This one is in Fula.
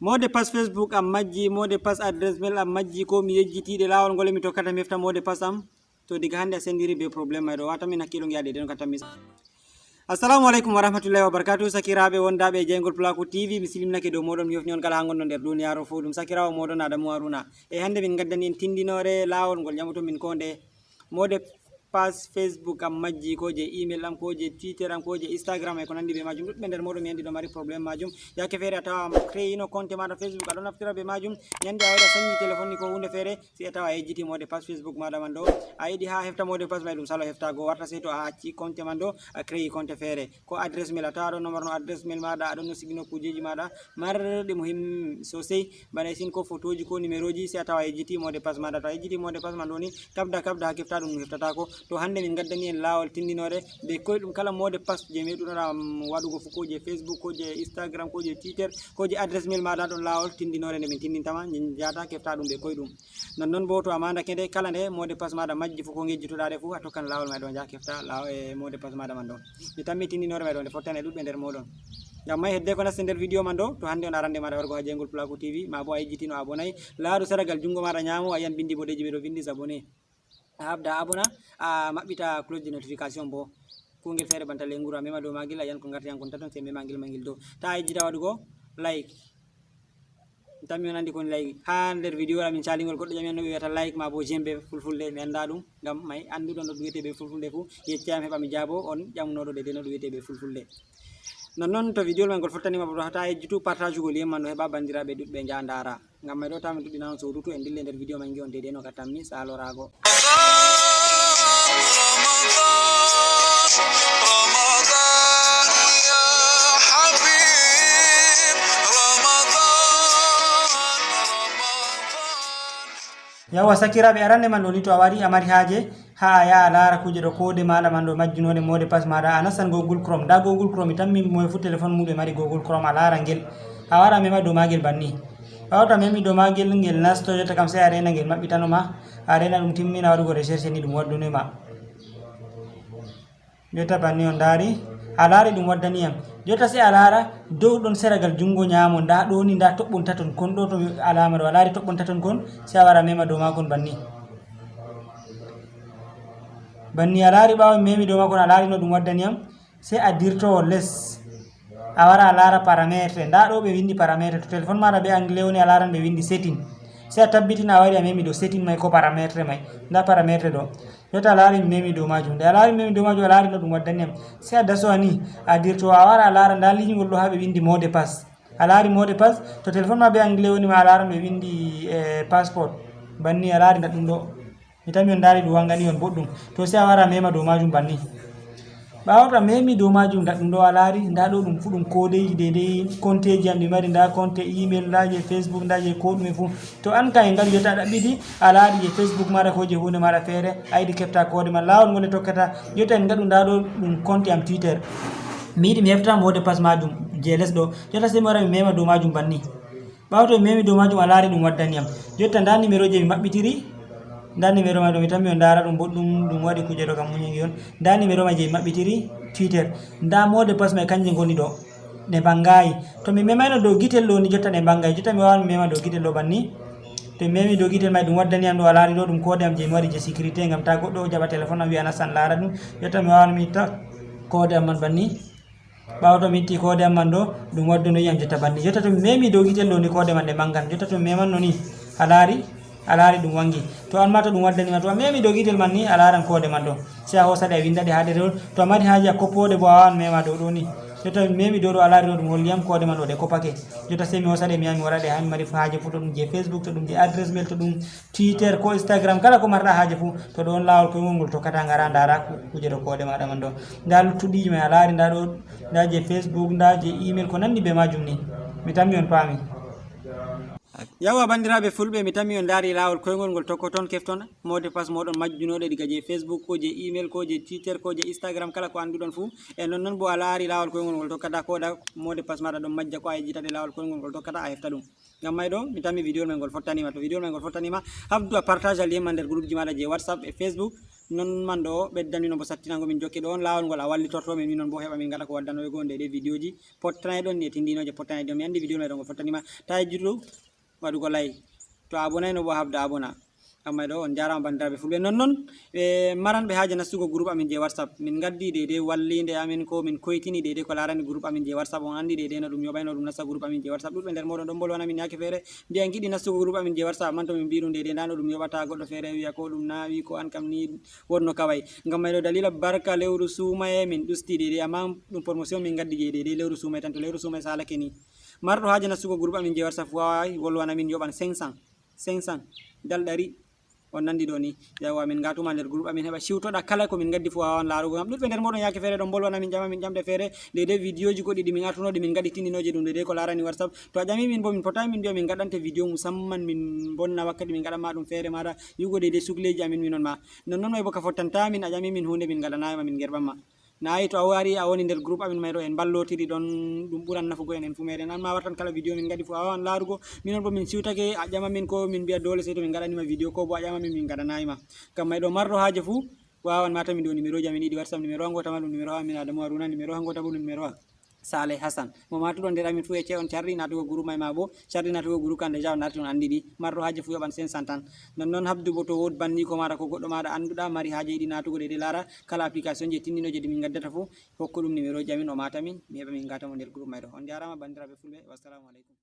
mode pass Facebook am majji, mode pass address mail am majji, ko mi yejjitiɗe lawol ngol mi tokkata mi hefta mode pass am. To diga hande a sendiri be probléme may ɗo wata min hakkilo ngiyaɗe den katammi. Assalamu alaikum warahmatullahi wabarakatuh. Sakiraɓe wondaɓe jeygol Plaku TV, mi silimnake dow moɗon mi hofni on kala ha gonɗon nder duniyaro fo. Ɗum sakirawo moɗon Adamu Haruna. E hande min gaddani en tindinore lawol ngol ƴamoto min ko nde mode pass Facebook am majji, ko je email am, ko je Twitter am, ko je Instagram e ko nandi be majum. Ɗuɗɓe nder moɗon mi andi ɗo mari probléme majum. Yake fere a tawa créé no compte maɗa Facebook aɗo naftira be majum, yande a waɗa sanyi téléphone ni ko hunde fere si a tawa a yejjiti mode pass Facebook maɗa man ɗo, a yiɗi ha hefta mode pass may ɗum salo heftago warta sey to a acci compte man ɗo a créé compte fere, ko adresse mail a tawa ɗo number no adresse mail maɗa, aɗon no sigino kujeji maɗa marɗi muhim sosai bana sin ko photoji ko numéroji, sai a tawa yejjiti mode pass maɗa. To a yejjiti mode pass man ɗo ni kabda ha kefta ɗum heftatako. To hande min gaddani en lawol tindinore be koyɗum kala mode pass je meɗuɗa waɗugo fu, ko je Facebook, ko je Instagram, ko je Twitter, ko je adresse mail maɗa ɗon lawol tindinore nde min tindintama jata kefta ɗum be koyɗum. Non bo to a mandake nde kala nde mode pass maɗa majji fu ko ngejjitoɗa ɗe fu a tokkan lawol may ɗo ja kefta mode pass maɗa man ɗo. Mi tammi tindinore may ɗo nde fottane ɗuɗɓe nder moɗon. Ngam may hedde ko naste nder vidéo man ɗo, to hande on arande maɗa wargo ha jeygol Plaku TV, ma bo a yejjitino abonay, laaru saragal jungo maɗa nyamo a yiyan bindi boɗeji ɓe ɗo vindi abonné. A habda abona a maɓɓita cloche de notification bo kungel fere banta lenguru a mema dow magel a yan ko garti yankon taton sai mema gel dow ta yejjita waɗugo like. Tammi on andi kon like ha nder vidéo la min calingol goɗɗo jami no ɓe wiyata like ma bo jembe fulfulde mi anda ɗum, ngam may anduɗon no ɗum wiyete ɓe fulfulde fu yecciyam heɓa mi jaabo on ƴamnoɗo de no ɗum wiyete ɓe fulfulde. Non to vidéo man gol fottanima bo ta yejjitu partage gol yemman no heɓa bandiraɓe ɗuɗɓe ja ndara, ngam may ɗo tami ɗuɗɗina on sodutu en dille nder vidéo man gi on dede no katammi salorago. Yawa sakiraɓe arande man ɗo ni to a wari a mari haje ha a yaha a lara kuje ɗo kode maɗa man ɗo majjunode mode pass maɗa, a nastan Google Chrome, da Google Chrome mi tammi moye fu téléphone muɗum mari Google Chrome, a lara ngel a wara mema dow magel banni, a wata memi dow magel ngel nasto jotta kam sai a rena ngel maɓɓitanoma, a rena ɗum timmina waɗugo recherche ni ɗum waddunema. Jotta banni on dari a laari ɗum waddaniyam, jotta sai a lara dow ɗon seragal jungo nyamo nda ɗo ni nda toɓɓon taton kon ɗo to alama ɗo a laari toɓɓon taton kon sai a wara mema dow makon banni a laari ɓawo memi dow makon a laari no ɗum waddaniyam, sai a dirtowo less a wara a lara paramétre, nda ɗo ɓe windi paramétre, to téléphone maɗa be anglais woni a laran ɓe windi setting, sai a tabbitina a wari a memi dow setting may ko paramétre may, nda paramétre ɗo jotta a laari memi dow majum, nde a laari memi dow majum a laari no ɗum waddaniyam, sai a dasowa ni a dirto a wara a lara nda liñigol ɗo ha ɓe windi mode pass, a laari mode pass, to téléphone ma be anglais woni ma a laran ɓe windi passport banni a laari nda ɗum ɗo mi tammi on daari ɗum wangani on boɗɗum, to sai a wara mema dow majum banni. ɓawo to a memi dow majum nda ɗum ɗo a laari nda ɗo ɗum fu ɗum kodeji dedei compte ji am ɗi mari, nda compte email, nda je Facebook, nda je ko ɗume fu, to an kay ngal jotta a ɗaɓɓiti a laari je Facebook maɗa ko je hunde maɗa fere a yiɗi kefta kode ma lawol ngol e tokkata, jotta en gaɗu nda ɗo ɗum compte am Twitter, mi yiɗi mi hefta mode pass majum je les ɗo, jotta sai mi wara mi mema dow majum banni, ɓawo to mi memi dow majum a laari ɗum waddaniyam, jotta nda numéro je mi maɓɓitiri, nda numéro ma ɗo mi tammi on dara ɗum boɗɗum ɗum waɗi kuje ɗo kam muñigi on, nda numéro ma je mi maɓɓitiri Twitter, nda mode pass may kanje goni ɗo ɗe bangayi, to mi memayno dow guitel ɗo ni jotta ɗe bangayi, jotta mi wawan mi mema dow guitel ɗo banni, to mi memi dow guitel may ɗum waddaniyam ɗo a laari ɗo ɗum kode am je mi waɗi je sécurité, ngam ta goɗɗo jaɓa téléphone am wiya nastan lara ɗum, jotta mi wawan mi itta kode am man banni, ɓawo to mi itti kode am man ɗo ɗum waddunoyiyam jotta banni, jotta to mi memi dow guitel ɗo ni kode man ɗe bangan, jotta to mi memanno ni a laari ɗum wangi, to an ma to ɗum waddanima to a memi dow guitel man ni a laran kode man ɗo, sai a hosaɗe a windaɗe ha ɗerewol, to a mari haji a koppode bo a wawan mema dow ɗo ni, jotta mi memi dow ɗo a laari ɗo ɗum holliyam kode man ɗo ɗe koppake, jotta sai mi hosaɗe mi yaha mi waɗaɗe ha mi mari haji fu, to ɗum je Facebook, to ɗum je adresse mail, to ɗum Twitter ko Instagram, kala ko marɗa haji fu to ɗo on lawol koygol ngol tokkata ngara ndara kuje ɗo kode maɗa man ɗo, nda luttuɗiji may a laari nda ɗo, nda je Facebook, nda je email ko nandi be majum ni, mi tammi on paami. Yawa bandiraɓe fulɓe, mi tammi on daari lawol koygol ngol tokkoton kefton mode pass moɗon majjunoɗe diga je Facebook, ko je email, ko je Twitter, ko je Instagram, kala ko anduɗon fu, e non bo a laari lawol koygol ngol tokkata koɗa mode pass maɗa ɗon majja ko a yejjitade lawol koygol ngol tokkata a hefta ɗum. Ngam may ɗo mi tammi vidéo men ngol fottanima, to vidéo men ngol fottanima habdu a partage al yemma nder groupe ji maɗa je WhatsApp e Facebook, non man do beddani no bo sattinango min jokki don lawol ngol a wallitorto min non bo heba min ngada ko waddano e gonde de video ji pottana don ni tindinoje pottana do mi andi video no fottanima tay jiddu wadugo lay to abonay no bo habda abona amma do on jarama bandirabe fulbe non be maran be haaje nastugo groupe amin je WhatsApp min gaddi de wallinde amin ko min koytini de ko larani groupe amin je WhatsApp on andi de no dum yobayno dum nasta groupe amin je WhatsApp dudbe der modon don bolwana min yake fere biyan gidi nastugo groupe amin je WhatsApp man to min biiru de nano dum yobata goddo fere wiya ko dum nawi ko an kam ni wonno kawai ngam maydo dalila barka lewru sumaye min dusti de amma dum promotion min gaddi de lewru sumaye tan to lewru sumaye salake ni mardo haaje nastugo groupe amin je WhatsApp wawi wolwana min yoban 500 dal dari on nandi do ni yawa min gatuma der groupe amin heba siwtoda kala ko min gaddi fu wawan laarugo ngam dudbe der modon yake fere don bolwana min jama min jamde fere de video ji goddi min artuno min gadi tindinoje dum de ko larani WhatsApp to a jami min bo min potay min biya min gadante video musamman min bonna wakkati min gada ma dum fere mara yugo de sugleji amin minon ma non may boka fottanta min a jami min hunde min gada nayi ma min gerbamma nayi to a wari a woni der groupe amin mayro en ballotiri don dum buran nafugo en fu meden an ma wartan kala video min gadi fu awan larugo minon bo min siwtake a jama min ko min biya dole sai to min gadani ma video ko bo a jama min gada nayi ma kam maydo mardo haaje fu wawan mata min do numéro ji amin idi WhatsApp numéro ngota ma dum numéro amin Adamu Haruna numéro ngota bo numéro Saleh Hassan mo matudo nder amin fu e ce on charri natugo groupe may ma bo charri natugo groupe kan deja on narti on andi di mardo haaje fu yoban 500 tan non habdu bo to wod banni ko mara ko goddo mada anduda mari haaje idi natugo de lara kala application je tindino je min gaddata fu hokko dum numéro ji amin o mata min mi heba min gata mo nder groupe maydo on jarama bandirabe fulbe wassalamu alaikum